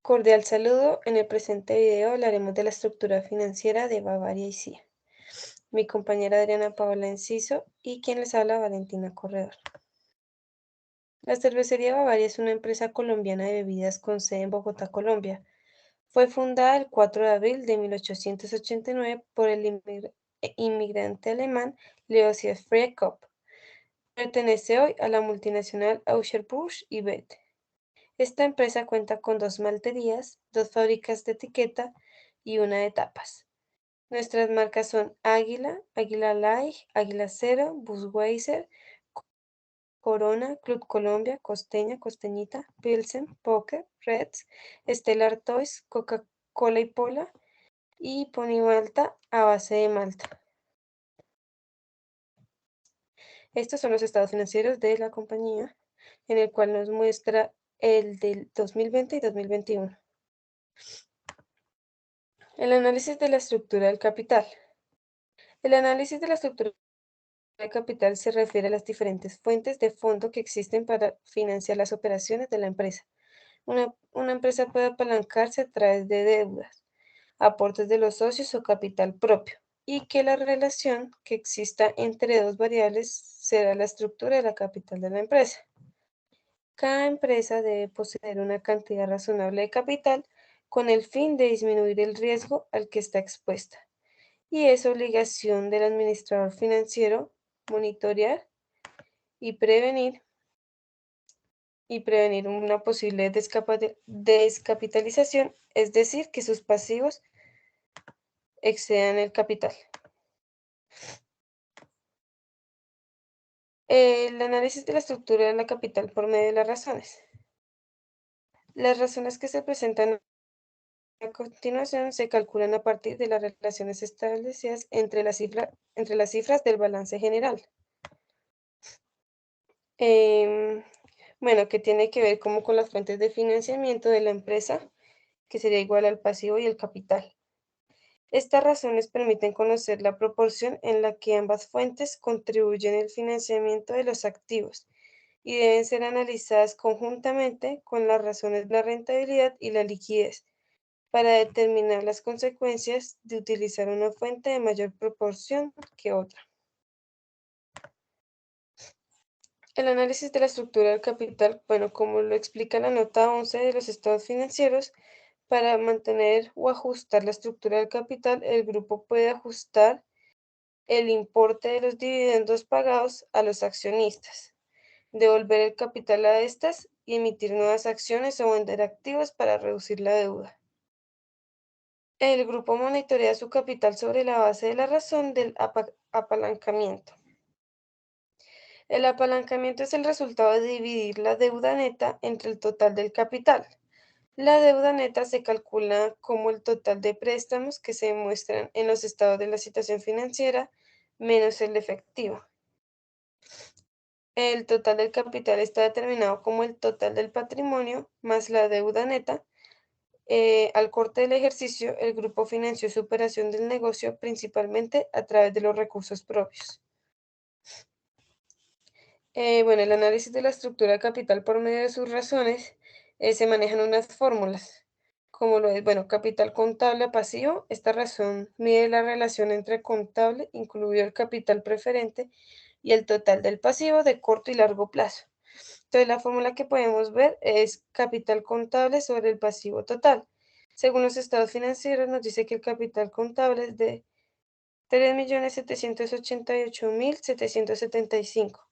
Cordial saludo. En el presente video hablaremos de la estructura financiera de Bavaria y CIA. Mi compañera Adriana Paola Enciso y quien les habla Valentina Corredor. La cervecería Bavaria es una empresa colombiana de bebidas con sede en Bogotá, Colombia. Fue fundada el 4 de abril de 1889 por el inmigrante alemán Leosius Friedkopp. Pertenece hoy a la multinacional Anheuser-Busch InBev. Esta empresa cuenta con 2 malterías, 2 fábricas de etiqueta y una de tapas. Nuestras marcas son Águila, Águila Light, Águila Cero, Budweiser, Corona, Club Colombia, Costeña, Costeñita, Pilsen, Poker, Reds, Stella Artois, Coca-Cola y Pola y Pony Malta a base de malta. Estos son los estados financieros de la compañía, en el cual nos muestra el del 2020 y 2021. El análisis de la estructura del capital. El análisis de la estructura del capital se refiere a las diferentes fuentes de fondo que existen para financiar las operaciones de la empresa. Una empresa puede apalancarse a través de deudas, aportes de los socios o capital propio, y que la relación que exista entre dos variables será la estructura de la capital de la empresa. Cada empresa debe poseer una cantidad razonable de capital con el fin de disminuir el riesgo al que está expuesta. Y es obligación del administrador financiero monitorear y prevenir una posible descapitalización, es decir, que sus pasivos excedan el capital. El análisis de la estructura de la capital por medio de las razones. Las razones que se presentan a continuación se calculan a partir de las relaciones establecidas entre las cifras del balance general. Bueno, que tiene que ver como con las fuentes de financiamiento de la empresa, que sería igual al pasivo y el capital. Estas razones permiten conocer la proporción en la que ambas fuentes contribuyen al financiamiento de los activos y deben ser analizadas conjuntamente con las razones de la rentabilidad y la liquidez para determinar las consecuencias de utilizar una fuente de mayor proporción que otra. El análisis de la estructura del capital, bueno, como lo explica la nota 11 de los estados financieros, para mantener o ajustar la estructura del capital, el grupo puede ajustar el importe de los dividendos pagados a los accionistas, devolver el capital a estas y emitir nuevas acciones o vender activos para reducir la deuda. El grupo monitorea su capital sobre la base de la razón del apalancamiento. El apalancamiento es el resultado de dividir la deuda neta entre el total del capital. La deuda neta se calcula como el total de préstamos que se muestran en los estados de la situación financiera menos el efectivo. El total del capital está determinado como el total del patrimonio más la deuda neta. Al corte del ejercicio, el grupo financió su operación del negocio principalmente a través de los recursos propios. Bueno, el análisis de la estructura de capital por medio de sus razones se manejan unas fórmulas, como lo es, bueno, capital contable a pasivo. Esta razón mide la relación entre contable, incluido el capital preferente, y el total del pasivo de corto y largo plazo. Entonces, la fórmula que podemos ver es capital contable sobre el pasivo total. Según los estados financieros, nos dice que el capital contable es de 3.788.775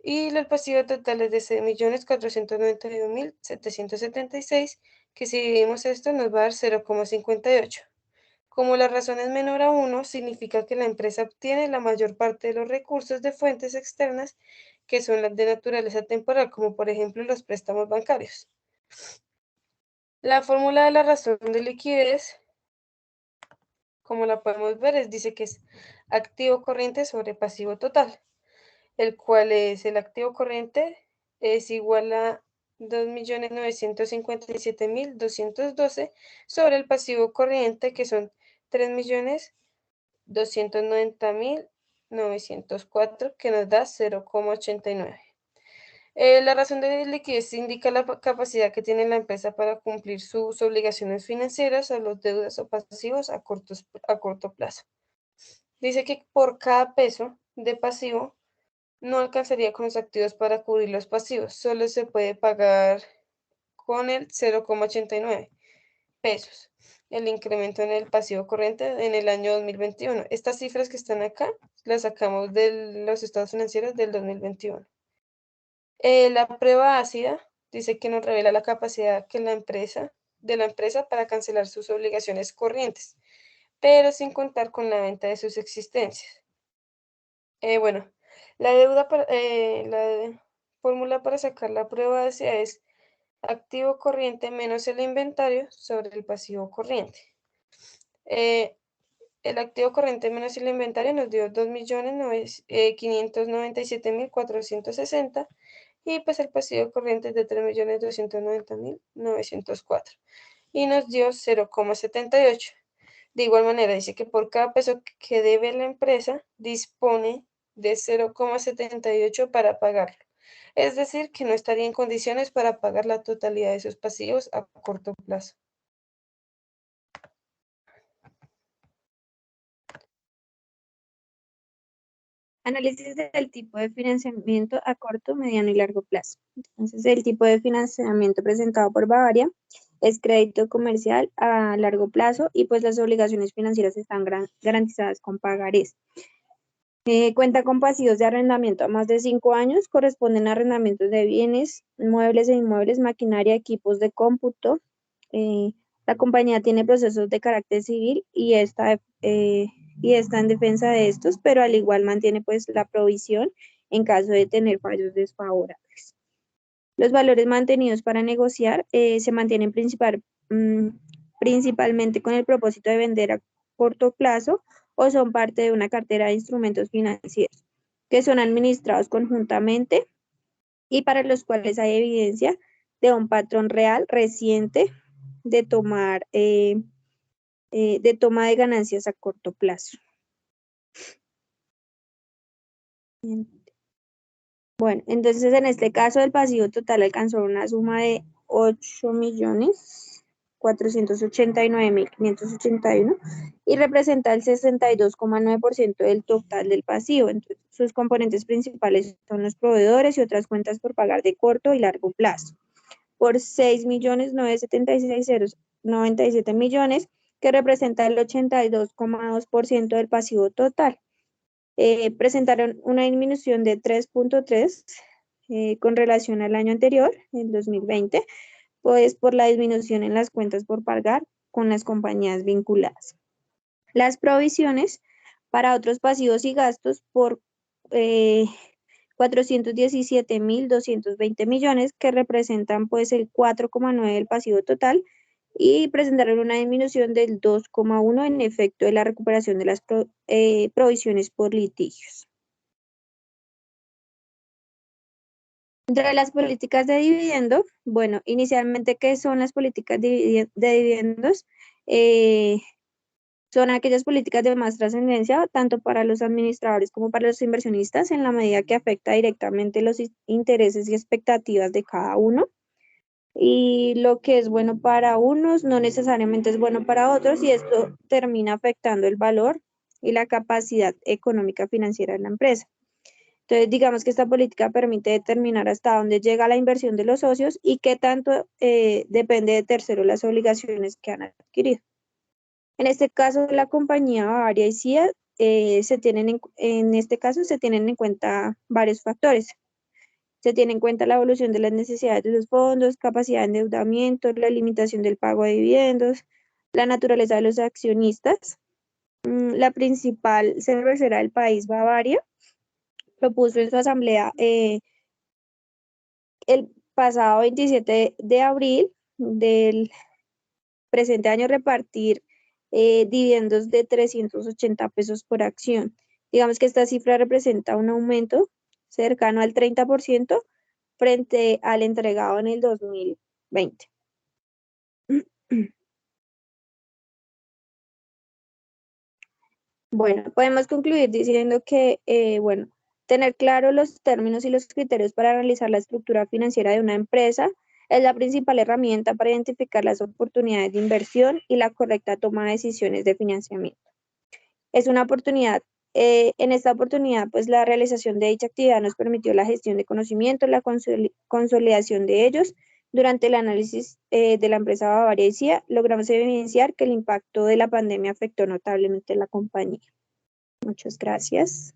y el pasivo total es de 6.491.776, que si dividimos esto nos va a dar 0,58. Como la razón es menor a 1, significa que la empresa obtiene la mayor parte de los recursos de fuentes externas, que son las de naturaleza temporal, como por ejemplo los préstamos bancarios. La fórmula de la razón de liquidez, como la podemos ver, dice que es activo corriente sobre pasivo total, el cual es el activo corriente es igual a 2.957.212 sobre el pasivo corriente, que son 3.290.904, que nos da 0,89. La razón de liquidez indica la capacidad que tiene la empresa para cumplir sus obligaciones financieras o los deudas o pasivos a corto plazo. Dice que por cada peso de pasivo no alcanzaría con los activos para cubrir los pasivos, solo se puede pagar con el 0,89 pesos el incremento en el pasivo corriente en el año 2021. Estas cifras que están acá las sacamos de los estados financieros del 2021. La prueba ácida dice que nos revela la capacidad de la empresa para cancelar sus obligaciones corrientes, pero sin contar con la venta de sus existencias. Bueno, la fórmula para sacar la prueba ácida es activo corriente menos el inventario sobre el pasivo corriente. Eh, el activo corriente menos el inventario nos dio 2.597.460 y pues el pasivo corriente es de 3.290.904 y nos dio 0,78. De igual manera, dice que por cada peso que debe la empresa, dispone de 0,78 para pagarlo. Es decir, que no estaría en condiciones para pagar la totalidad de sus pasivos a corto plazo. Análisis del tipo de financiamiento a corto, mediano y largo plazo. Entonces, el tipo de financiamiento presentado por Bavaria es crédito comercial a largo plazo y pues las obligaciones financieras están garantizadas con pagarés. Cuenta con pasivos de arrendamiento a más de 5 años, corresponden a arrendamientos de bienes, muebles e inmuebles, maquinaria, equipos de cómputo. Eh, la compañía tiene procesos de carácter civil y está en defensa de estos, pero al igual mantiene pues la provisión en caso de tener fallos desfavorables. Los valores mantenidos para negociar se mantienen principalmente con el propósito de vender a corto plazo o son parte de una cartera de instrumentos financieros que son administrados conjuntamente y para los cuales hay evidencia de un patrón real reciente de de toma de ganancias a corto plazo. Bien. Bueno, entonces en este caso el pasivo total alcanzó una suma de 8.489.581 y representa el 62,9% del total del pasivo. Entonces, sus componentes principales son los proveedores y otras cuentas por pagar de corto y largo plazo, por 6.976.097 millones, que representa el 82,2% del pasivo total. Presentaron una disminución de 3.3 con relación al año anterior, el 2020, pues por la disminución en las cuentas por pagar con las compañías vinculadas. Las provisiones para otros pasivos y gastos por 417.220 millones, que representan pues el 4,9 del pasivo total, y presentaron una disminución del 2,1 en efecto de la recuperación de las provisiones por litigios. Entre las políticas de dividendo, bueno, inicialmente, ¿qué son las políticas de dividendos? Son aquellas políticas de más trascendencia, tanto para los administradores como para los inversionistas, en la medida que afecta directamente los intereses y expectativas de cada uno. Y lo que es bueno para unos no necesariamente es bueno para otros, y esto termina afectando el valor y la capacidad económica financiera de la empresa. Entonces, digamos que esta política permite determinar hasta dónde llega la inversión de los socios y qué tanto depende de terceros las obligaciones que han adquirido. En este caso, la compañía Bavaria y CIA en este caso se tienen en cuenta varios factores. Se tiene en cuenta la evolución de las necesidades de los fondos, capacidad de endeudamiento, la limitación del pago de dividendos, la naturaleza de los accionistas. La principal cervecera del país, Bavaria, propuso en su asamblea el pasado 27 de abril del presente año repartir dividendos de 380 pesos por acción. Digamos que esta cifra representa un aumento cercano al 30% frente al entregado en el 2020. Bueno, podemos concluir diciendo que, bueno, Tener claro los términos y los criterios para analizar la estructura financiera de una empresa es la principal herramienta para identificar las oportunidades de inversión y la correcta toma de decisiones de financiamiento. Es una oportunidad. En esta oportunidad, pues la realización de dicha actividad nos permitió la gestión de conocimientos, la consolidación de ellos. Durante el análisis de la empresa Bavaria y CIA, logramos evidenciar que el impacto de la pandemia afectó notablemente a la compañía. Muchas gracias.